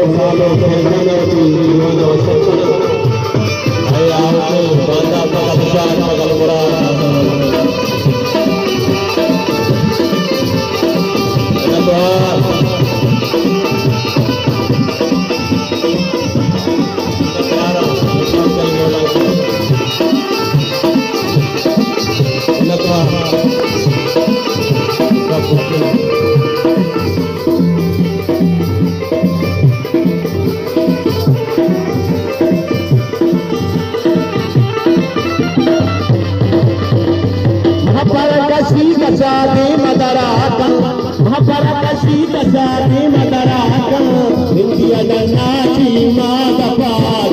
saalo Fernando Iwana Wasantana ay ako banda pagkabusan pagkalumuran Jadi madarakan, mahaparakasi jadi madarakan, hindi ada nasi madapakan.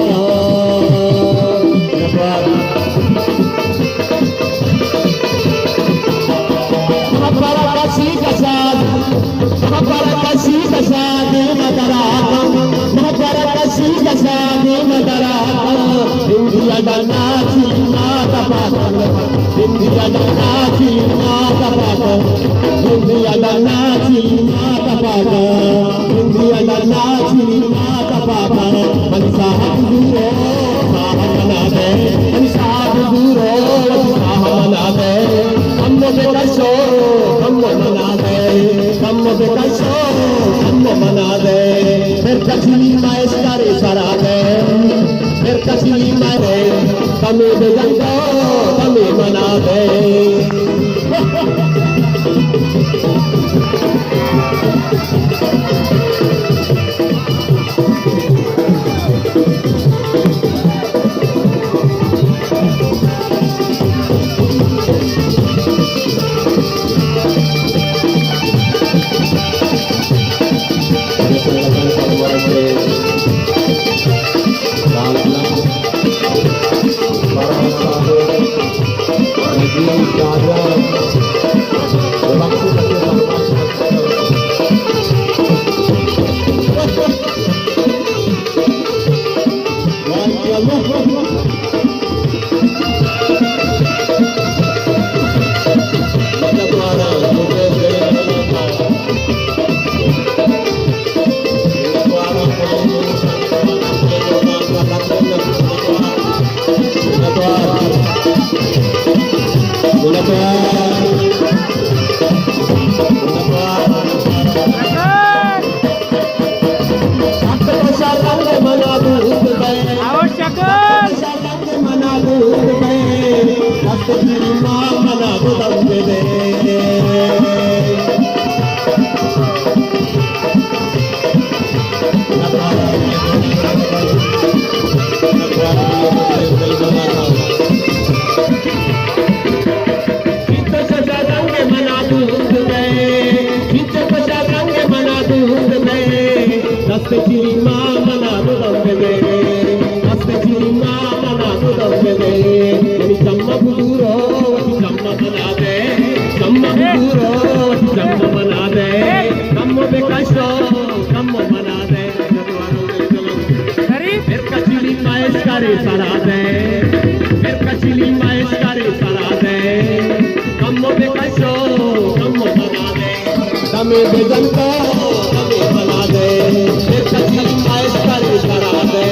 Mahaparakasi jadi madarakan, mahaparakasi jadi madarakan, hindi ada nasi madapakan. Hindi ada nasi madapakan, hindi ada nasi madapakan, hindi ada nasi madapakan. Manisahan duro, sahaman natin. Manisahan duro, sahaman natin. Kammo bekaso, kammo manade. Kammo bekaso, kammo manade. Perkasili maestari sarate. Perkasili maestari. Kami bejanto, kami manade. Kami bejanto, kami manade. Perkasili maestari sarate.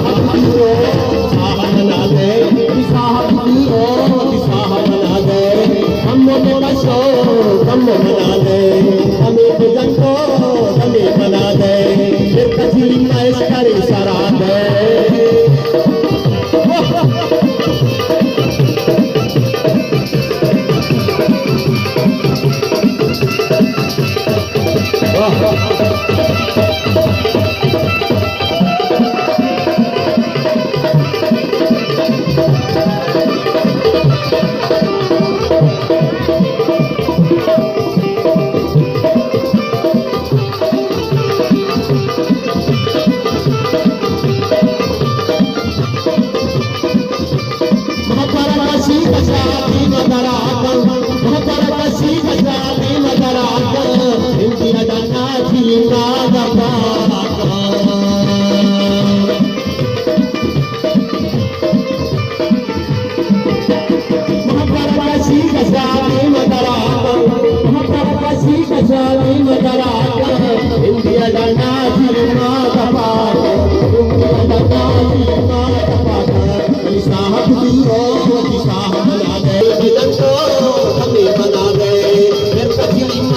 Terima kasih.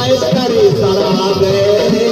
Master सरा दे